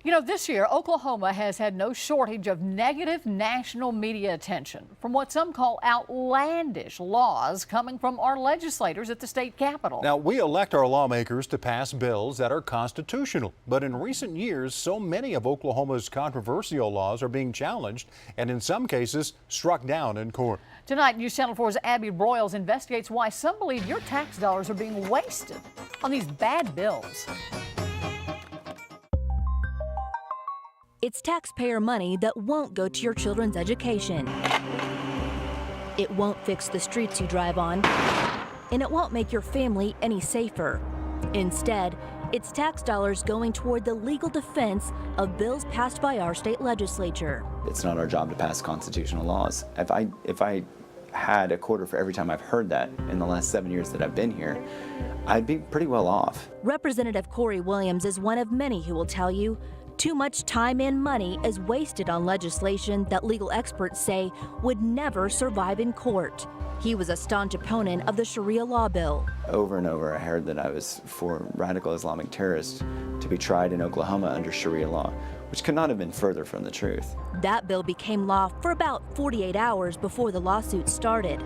You know, this year, Oklahoma has had no shortage of negative national media attention from what some call outlandish laws coming from our legislators at the state capitol. Now, we elect our lawmakers to pass bills that are constitutional. But in recent years, so many of Oklahoma's controversial laws are being challenged and in some cases struck down in court. Tonight, News Channel 4's Abby Broyles investigates why some believe your tax dollars are being wasted on these bad bills. It's taxpayer money that won't go to your children's education. It won't fix the streets you drive on, and it won't make your family any safer. Instead, it's tax dollars going toward the legal defense of bills passed by our state legislature. It's not our job to pass constitutional laws. If I had a quarter for every time I've heard that in the last 7 years that I've been here, I'd be pretty well off. Representative Corey Williams is one of many who will tell you too much time and money is wasted on legislation that legal experts say would never survive in court. He was a staunch opponent of the Sharia law bill. Over and over, I heard that I was for radical Islamic terrorists to be tried in Oklahoma under Sharia law, which could not have been further from the truth. That bill became law for about 48 hours before the lawsuit started.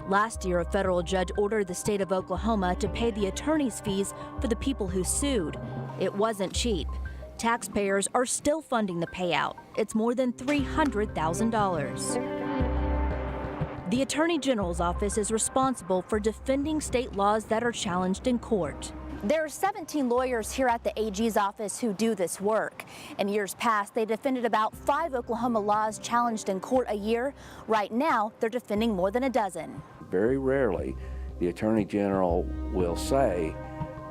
Last year, a federal judge ordered the state of Oklahoma to pay the attorney's fees for the people who sued. It wasn't cheap. Taxpayers are still funding the payout. It's more than $300,000. The Attorney General's office is responsible for defending state laws that are challenged in court. There are 17 lawyers here at the AG's office who do this work. In years past, they defended about 5 Oklahoma laws challenged in court a year. Right now, they're defending more than a dozen. Very rarely, the Attorney General will say,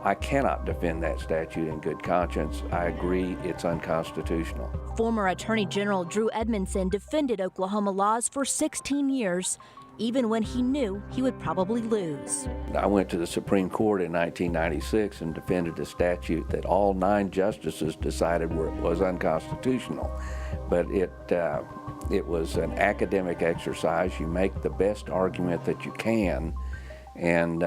I cannot defend that statute in good conscience. I agree it's unconstitutional. Former Attorney General Drew Edmondson defended Oklahoma laws for 16 years, even when he knew he would probably lose. I went to the Supreme Court in 1996 and defended a statute that all 9 justices decided was unconstitutional. But it was an academic exercise. You make the best argument that you can and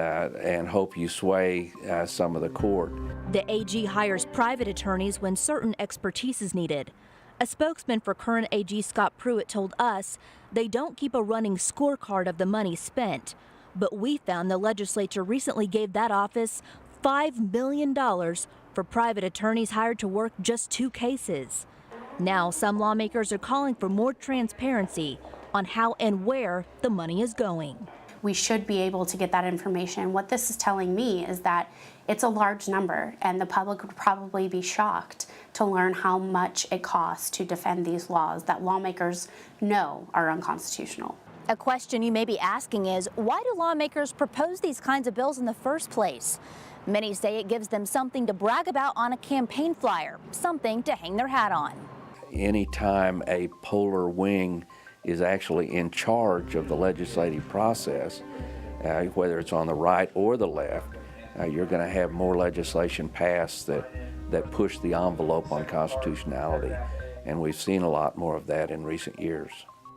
hope you sway some of the court. The AG hires private attorneys when certain expertise is needed. A spokesman for current AG Scott Pruitt told us they don't keep a running scorecard of the money spent, but we found the legislature recently gave that office $5 million for private attorneys hired to work just 2 cases. Now some lawmakers are calling for more transparency on how and where the money is going. We should be able to get that information. What this is telling me is that it's a large number, and the public would probably be shocked to learn how much it costs to defend these laws that lawmakers know are unconstitutional. A question you may be asking is, why do lawmakers propose these kinds of bills in the first place? Many say it gives them something to brag about on a campaign flyer, something to hang their hat on. Anytime a polar wing is actually in charge of the legislative process, whether it's on the right or the left, you're going to have more legislation passed that push the envelope on constitutionality. And we've seen a lot more of that in recent years.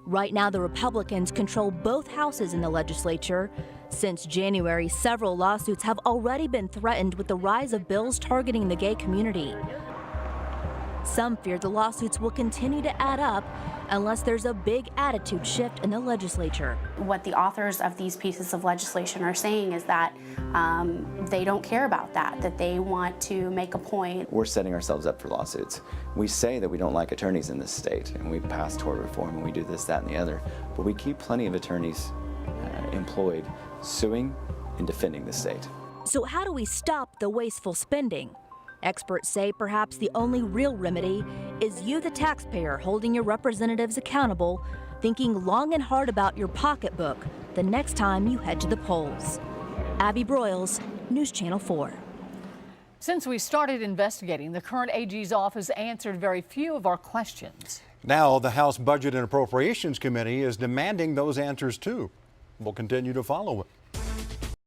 Right now, the Republicans control both houses in the legislature. Since January, several lawsuits have already been threatened with the rise of bills targeting the gay community. Some fear the lawsuits will continue to add up unless there's a big attitude shift in the legislature. What the authors of these pieces of legislation are saying is that they don't care about that they want to make a point. We're setting ourselves up for lawsuits. We say that we don't like attorneys in this state, and we pass tort reform, and we do this, that, and the other, but we keep plenty of attorneys employed suing and defending the state. So how do we stop the wasteful spending? Experts say perhaps the only real remedy is you, the taxpayer, holding your representatives accountable, thinking long and hard about your pocketbook the next time you head to the polls. Abby Broyles, News Channel 4. Since we started investigating, the current AG's office answered very few of our questions. Now the House Budget and Appropriations Committee is demanding those answers too. We'll continue to follow it.